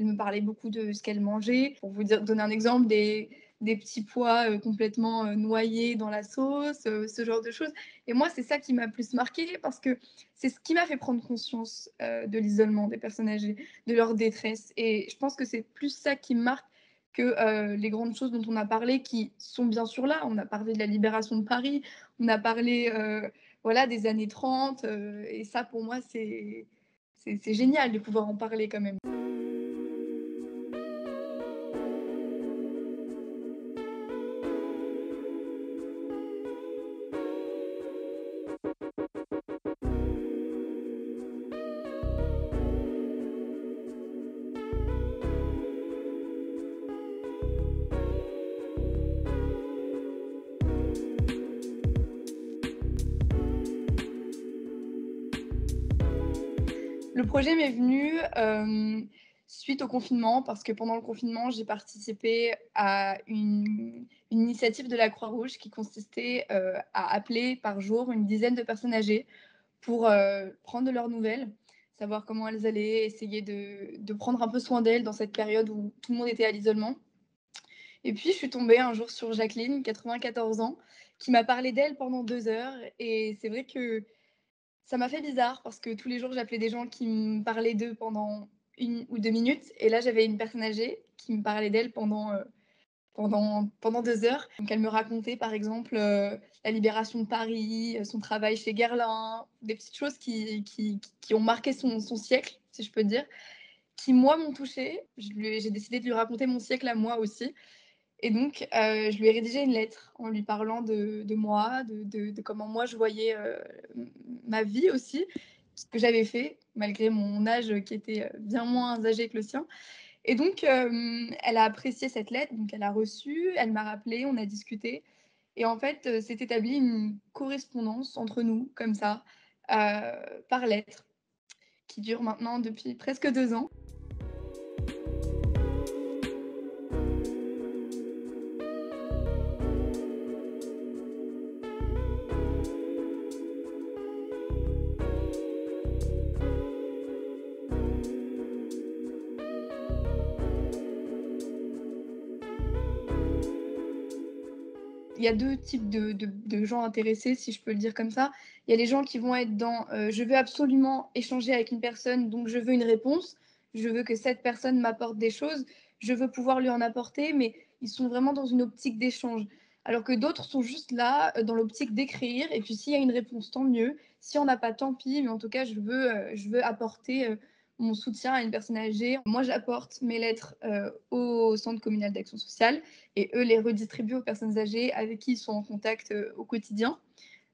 Elle me parlait beaucoup de ce qu'elle mangeait. Pour vous donner un exemple, des petits pois complètement noyés dans la sauce, ce genre de choses. Et moi, c'est ça qui m'a plus marquée parce que c'est ce qui m'a fait prendre conscience de l'isolement des personnes âgées, de leur détresse. Et je pense que c'est plus ça qui me marque que les grandes choses dont on a parlé, qui sont bien sûr là. On a parlé de la libération de Paris, on a parlé voilà, des années 30, et ça, pour moi, c'est génial de pouvoir en parler quand même. Le projet m'est venu suite au confinement, parce que pendant le confinement, j'ai participé à une initiative de la Croix-Rouge qui consistait à appeler par jour une dizaine de personnes âgées pour prendre de leurs nouvelles, savoir comment elles allaient, essayer de prendre un peu soin d'elles dans cette période où tout le monde était à l'isolement. Et puis, je suis tombée un jour sur Jacqueline, 94 ans, qui m'a parlé d'elle pendant 2 heures. Et c'est vrai que ça m'a fait bizarre parce que tous les jours, j'appelais des gens qui me parlaient d'eux pendant 1 ou 2 minutes. Et là, j'avais une personne âgée qui me parlait d'elle pendant 2 heures. Donc, elle me racontait, par exemple, la libération de Paris, son travail chez Guerlain, des petites choses qui ont marqué son siècle, si je peux dire, qui, moi, m'ont touchée. J'ai décidé de lui raconter mon siècle à moi aussi. Et donc, je lui ai rédigé une lettre en lui parlant de moi, de comment moi je voyais, ma vie aussi, ce que j'avais fait malgré mon âge, qui était, bien moins âgé que le sien. Et donc, elle a apprécié cette lettre, donc elle a reçu, elle m'a rappelé, on a discuté et en fait, s'est établie une correspondance entre nous comme ça, par lettre, qui dure maintenant depuis presque 2 ans. Il y a 2 types de gens intéressés, si je peux le dire comme ça. Il y a les gens qui vont être dans, «Je veux absolument échanger avec une personne, donc je veux une réponse. Je veux que cette personne m'apporte des choses. Je veux pouvoir lui en apporter», mais ils sont vraiment dans une optique d'échange. Alors que d'autres sont juste là, dans l'optique d'écrire et puis s'il y a une réponse, tant mieux. Si on n'a pas, tant pis, mais en tout cas, je veux apporter, mon soutien à une personne âgée. Moi, j'apporte mes lettres, au centre communal d'action sociale et eux les redistribuent aux personnes âgées avec qui ils sont en contact, au quotidien.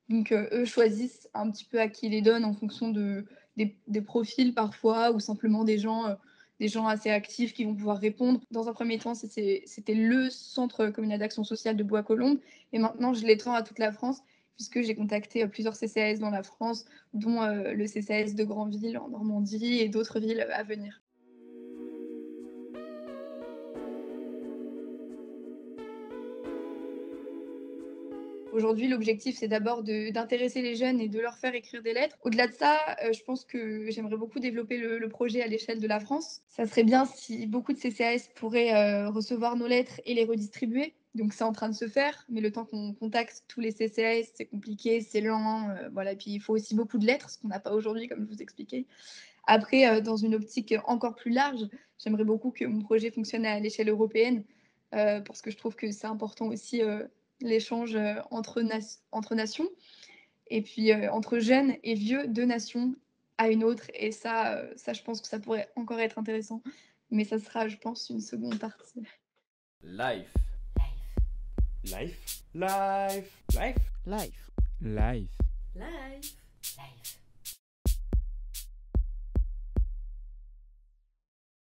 Donc eux choisissent un petit peu à qui ils les donnent en fonction des profils parfois ou simplement des gens assez actifs qui vont pouvoir répondre. Dans un premier temps, c'était le centre communal d'action sociale de Bois-Colombes et maintenant je l'étends à toute la France puisque j'ai contacté, plusieurs CCAS dans la France, dont, le CCAS de Granville en Normandie et d'autres villes, à venir. Aujourd'hui, l'objectif, c'est d'abord d'intéresser les jeunes et de leur faire écrire des lettres. Au-delà de ça, je pense que j'aimerais beaucoup développer le projet à l'échelle de la France. Ça serait bien si beaucoup de CCAS pourraient, recevoir nos lettres et les redistribuer. Donc c'est en train de se faire, mais le temps qu'on contacte tous les CCAS, c'est compliqué, c'est lent, voilà. Et puis il faut aussi beaucoup de lettres, ce qu'on n'a pas aujourd'hui, comme je vous expliquais. Après, dans une optique encore plus large, j'aimerais beaucoup que mon projet fonctionne à l'échelle européenne, parce que je trouve que c'est important aussi, l'échange, entre nations et puis, entre jeunes et vieux de nations à une autre et ça je pense que ça pourrait encore être intéressant, mais ça sera, je pense, une seconde partie. Life. Life. Life. Life. Life. Life. Life. Life.